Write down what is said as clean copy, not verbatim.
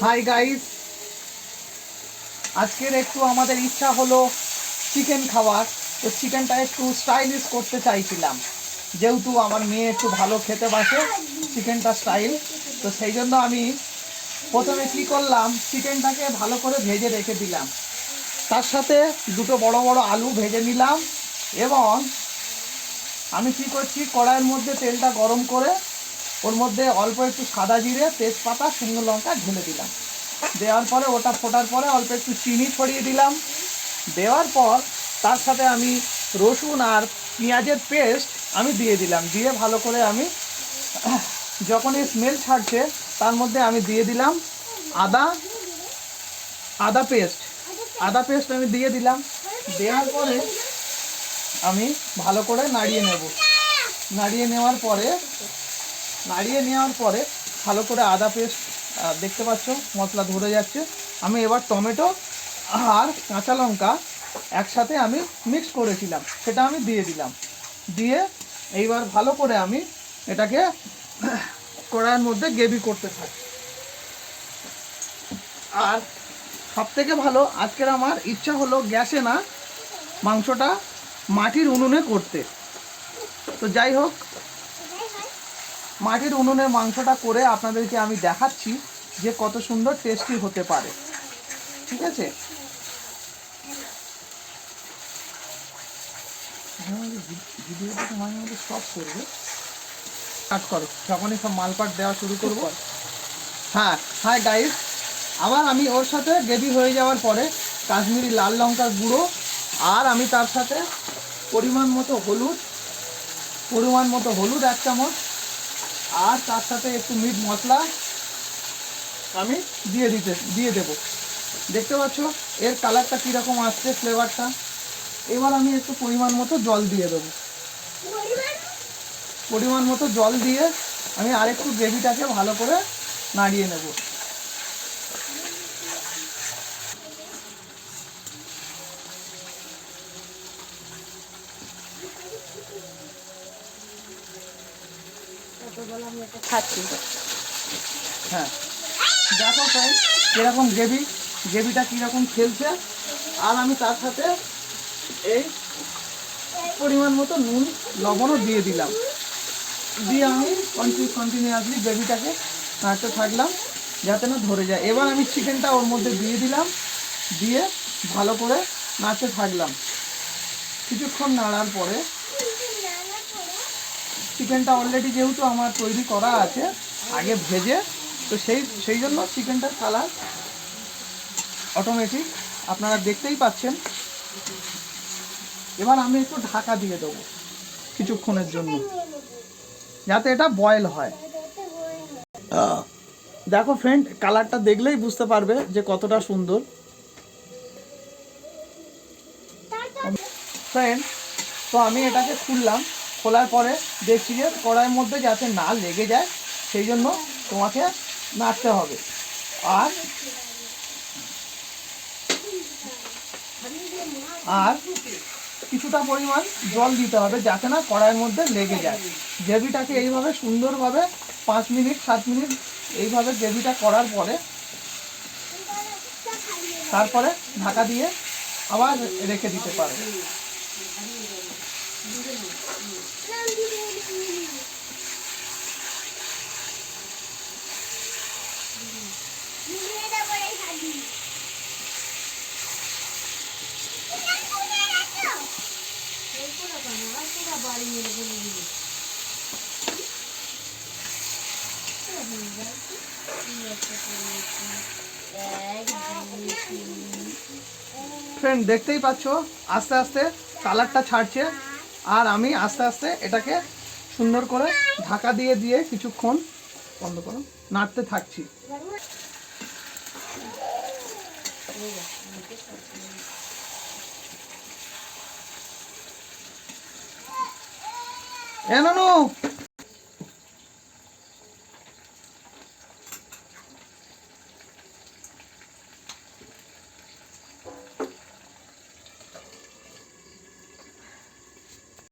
Hi guys, আজকের একটু আমাদের ইচ্ছা হলো চিকেন খাওয়ার। তো চিকেনটা একটু স্টাইলিশ করতে চাইছিলাম, যেহেতু আমার মেয়ে একটু ভালো খেতে বাসে চিকেনটা স্টাইল। তো সেই জন্য আমি প্রথমে কী করলাম, চিকেনটাকে ভালো করে ভেজে রেখে দিলাম। তার সাথে দুটো বড় বড় আলু ভেজে নিলাম এবং আমি কী করছি, কড়াইয়ের মধ্যে তেলটা গরম করে ওর মধ্যে অল্প একটু সাদা জিরে, তেজপাতা, শুকনো লঙ্কা ঢেলে দিলাম। দেওয়ার পরে ওটা ফোটার পরে অল্প একটু চিনি ছড়িয়ে দিলাম। দেওয়ার পর তার সাথে আমি রসুন আর পেঁয়াজের পেস্ট আমি দিয়ে দিলাম। দিয়ে ভালো করে আমি যখন এই স্মেল ছাড়ছে তার মধ্যে আমি দিয়ে দিলাম আদা পেস্ট আমি দিয়ে দিলাম। দেওয়ার পরে আমি ভালো করে নাড়িয়ে নেওয়ার পরে ভালো করে আদা পেস্ট দেখতে পাচ্ছ মশলা ধরে যাচ্ছে। আমি এবার টমেটো আর কাঁচা লঙ্কা একসাথে আমি মিক্স করেছিলাম, সেটা আমি দিয়ে দিলাম। দিয়ে এইবার ভালো করে আমি এটাকে কড়াইয়ের মধ্যে গ্রেভি করতে থাকি। আর সবথেকে ভালো আজকের আমার ইচ্ছা হলো গ্যাসে না, মাংসটা মাটির উনুনে করতে। তো যাই হোক, মাটির উনুনে মাংসটা করে আপনাদেরকে আমি দেখাচ্ছি যে কত সুন্দর টেস্টি হতে পারে। ঠিক আছে, ভিডিওটাকে মাঝে মধ্যে স্টপ করবে, কাট করো যখনই সব মালপাট দেওয়া শুরু করব। হ্যাঁ গাইস, আবার আমি ওর সাথে গ্রেভি হয়ে যাওয়ার পরে কাশ্মীরি লাল লঙ্কার গুঁড়ো আর আমি তার সাথে পরিমাণ মতো হলুদ 1 চামচ আর তার সাথে একটু মিট মশলা আমি দিয়ে দেব। দেখতে পাচ্ছ এর কালারটা কীরকম আসছে, ফ্লেভারটা। এবার আমি একটু পরিমাণ মতো জল দিয়ে দেবো। পরিমাণ মতো জল দিয়ে আমি আরেকটু গ্রেভিটাকে ভালো করে নাড়িয়ে নেব। হ্যাঁ, দেখো ফ্রেন্ড কীরকম গ্রেভিটা কীরকম খেলছে। আর আমি তার সাথে এই পরিমাণ মতো নুন লবণও দিয়ে দিলাম। দিয়ে আমি কন্টিনিউয়াসলি গ্রেভিটাকে নাড়তে থাকলাম যাতে না ধরে যায়। এবার আমি চিকেনটা ওর মধ্যে দিয়ে দিলাম, দিয়ে ভালো করে নাড়তে থাকলাম। কিছুক্ষণ নাড়ার পরে চিকেনটা অলরেডি যেহেতু আমার তৈরি করা আছে আগে ভেজে, তো সেই জন্য চিকেনটার কালার অটোমেটিক আপনারা দেখতেই পাচ্ছেন। এবার আমি একটু ঢাকা দিয়ে দেবো কিছুক্ষণের জন্য, যাতে এটা বয়েল হয়। দেখো ফ্রেন্ড, কালারটা দেখলেই বুঝতে পারবে যে কতটা সুন্দর। ফ্রেন্ড, তো আমি এটাকে খোলার পরে দেখছি যে কড়াইয়ের মধ্যে যাতে না লেগে যায়, সেই জন্য তোমাকে নাড়তে হবে। আর কিছুটা পরিমাণ জল দিতে হবে যাতে না কড়াইয়ের মধ্যে লেগে যায়। গ্রেভিটাকে এইভাবে সুন্দরভাবে 5 মিনিট 7 মিনিট এইভাবে গ্রেভিটা করার পরে তারপরে ঢাকা দিয়ে আবার রেখে দিতে পারো। ফ্রেন্ড, দেখতেই পাচ্ছ আস্তে আস্তে কালারটা ছাড়ছে। আর আমি আস্তে আস্তে এটাকে সুন্দর করে ঢাকা দিয়ে কিছুক্ষণ বন্ধ করো নাড়তে থাকছি। এ নানু,